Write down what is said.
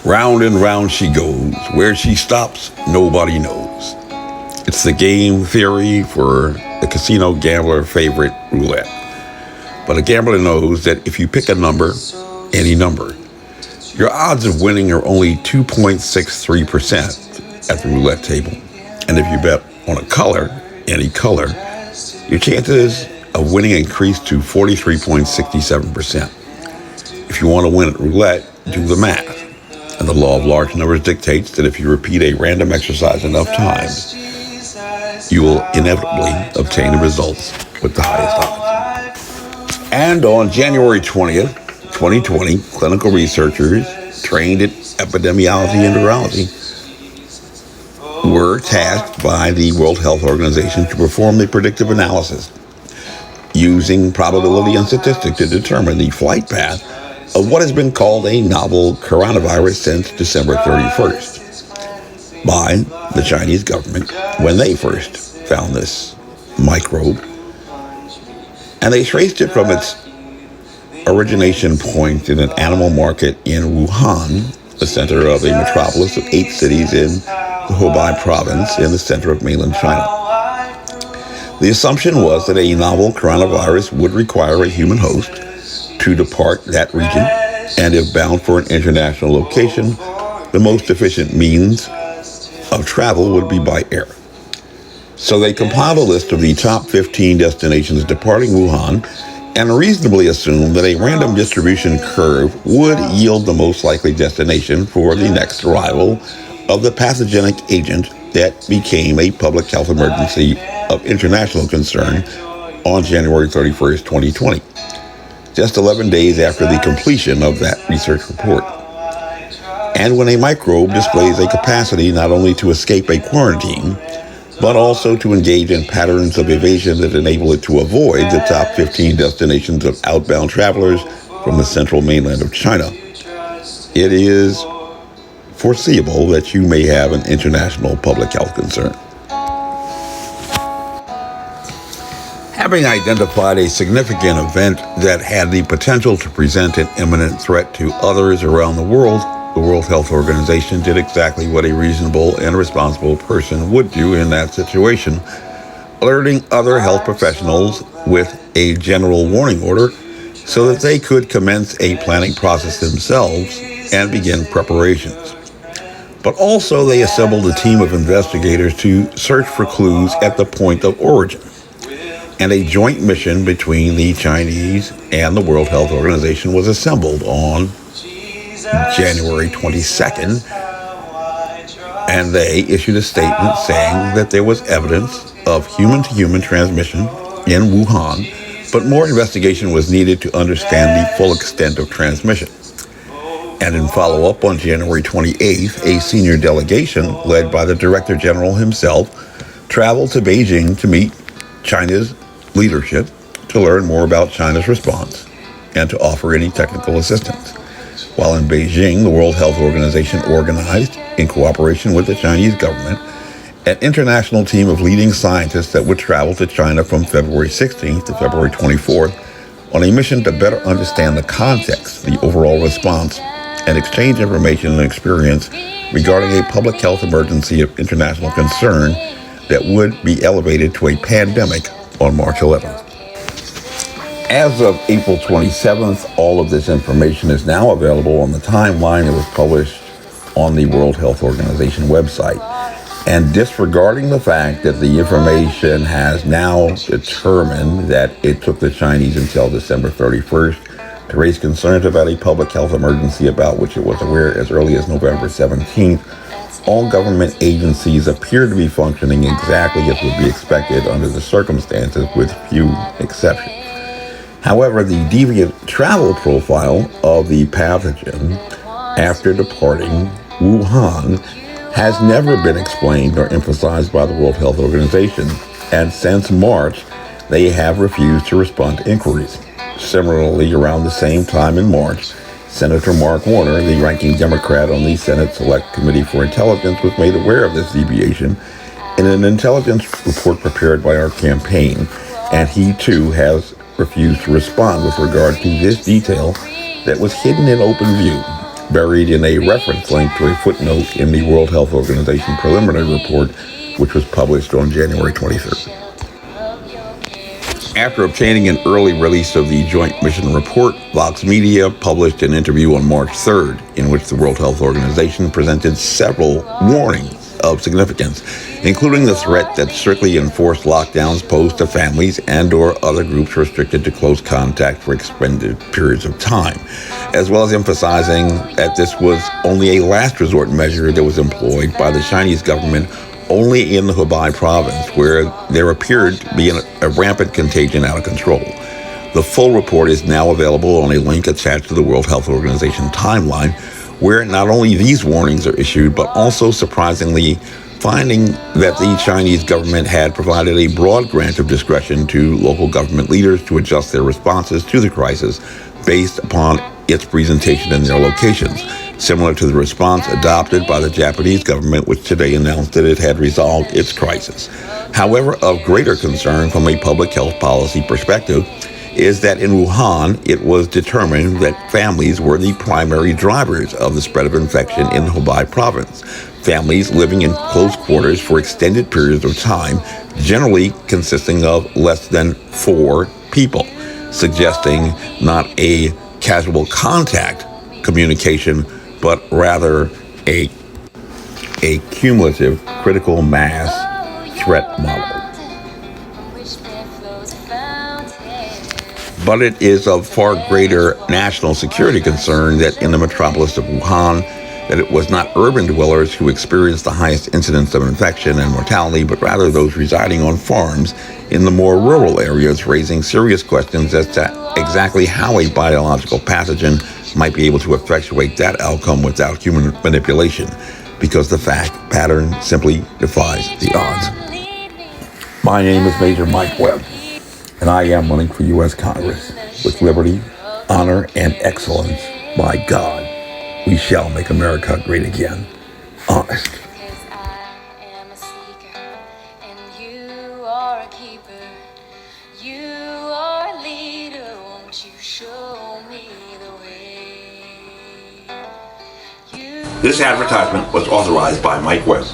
Round and round she goes. Where she stops, nobody knows. It's the game theory for the casino gambler favorite, roulette. But a gambler knows that if you pick a number, any number, your odds of winning are only 2.63% at the roulette table. And if you bet on a color, any color, your chances of winning increase to 43.67%. If you want to win at roulette, do the math. And the law of large numbers dictates that if you repeat a random exercise enough times, you will inevitably obtain the results with the highest odds. And on January 20th, 2020, clinical researchers trained in epidemiology and virology were tasked by the World Health Organization to perform a predictive analysis using probability and statistics to determine the flight path of what has been called a novel coronavirus since December 31st by the Chinese government when they first found this microbe. And they traced it from its origination point in an animal market in Wuhan, the center of a metropolis of 8 cities in the Hubei province in the center of mainland China. The assumption was that a novel coronavirus would require a human host to depart that region, and if bound for an international location, the most efficient means of travel would be by air. So they compiled a list of the top 15 destinations departing Wuhan and reasonably assumed that a random distribution curve would yield the most likely destination for the next arrival of the pathogenic agent that became a public health emergency of international concern on January 31st, 2020, just 11 days after the completion of that research report. And when a microbe displays a capacity not only to escape a quarantine, but also to engage in patterns of evasion that enable it to avoid the top 15 destinations of outbound travelers from the central mainland of China, it is foreseeable that you may have an international public health concern. Having identified a significant event that had the potential to present an imminent threat to others around the World Health Organization did exactly what a reasonable and responsible person would do in that situation, alerting other health professionals with a general warning order so that they could commence a planning process themselves and begin preparations. But also they assembled a team of investigators to search for clues at the point of origin. And a joint mission between the Chinese and the World Health Organization was assembled on January 22nd, and they issued a statement saying that there was evidence of human-to-human transmission in Wuhan, but more investigation was needed to understand the full extent of transmission. And in follow-up on January 28th, a senior delegation led by the Director General himself traveled to Beijing to meet China's leadership to learn more about China's response and to offer any technical assistance. While in Beijing, the World Health Organization organized, in cooperation with the Chinese government, an international team of leading scientists that would travel to China from February 16th to February 24th on a mission to better understand the context, the overall response, and exchange information and experience regarding a public health emergency of international concern that would be elevated to a pandemic on March 11th. As of April 27th, all of this information is now available on the timeline that was published on the World Health Organization website. And disregarding the fact that the information has now determined that it took the Chinese until December 31st to raise concerns about a public health emergency about which it was aware as early as November 17th, all government agencies appear to be functioning exactly as would be expected under the circumstances, with few exceptions. However, the deviant travel profile of the pathogen after departing Wuhan has never been explained or emphasized by the World Health Organization, and since March, they have refused to respond to inquiries. Similarly, around the same time in March, Senator Mark Warner, the ranking Democrat on the Senate Select Committee for Intelligence, was made aware of this deviation in an intelligence report prepared by our campaign, and he too has refused to respond with regard to this detail that was hidden in open view buried in a reference link to a footnote in the World Health Organization preliminary report, which was published on January 23rd. After obtaining an early release of the Joint Mission Report, Vox Media published an interview on March 3rd in which the World Health Organization presented several warnings of significance, including the threat that strictly enforced lockdowns pose to families and/or other groups restricted to close contact for extended periods of time, as well as emphasizing that this was only a last resort measure that was employed by the Chinese government only in the Hubei province, where there appeared to be a rampant contagion out of control. The full report is now available on a link attached to the World Health Organization timeline, where not only these warnings are issued, but also, surprisingly, finding that the Chinese government had provided a broad grant of discretion to local government leaders to adjust their responses to the crisis based upon its presentation in their locations, similar to the response adopted by the Japanese government, which today announced that it had resolved its crisis. However, of greater concern from a public health policy perspective is that in Wuhan, it was determined that families were the primary drivers of the spread of infection in Hubei province. Families living in close quarters for extended periods of time, generally consisting of less than 4 people, suggesting not a casual contact communication, but rather a cumulative critical mass threat model. But it is of far greater national security concern that in the metropolis of Wuhan, that it was not urban dwellers who experienced the highest incidence of infection and mortality, but rather those residing on farms in the more rural areas, raising serious questions as to exactly how a biological pathogen might be able to effectuate that outcome without human manipulation, because the fact pattern simply defies the odds. My name is Major Mike Webb, and I am running for U.S. Congress with liberty, honor, and excellence. By God, we shall make America great again. Honest. Because I am a seeker, and you are a keeper. You are a leader, won't you show me the way? This advertisement was authorized by Mike Webb.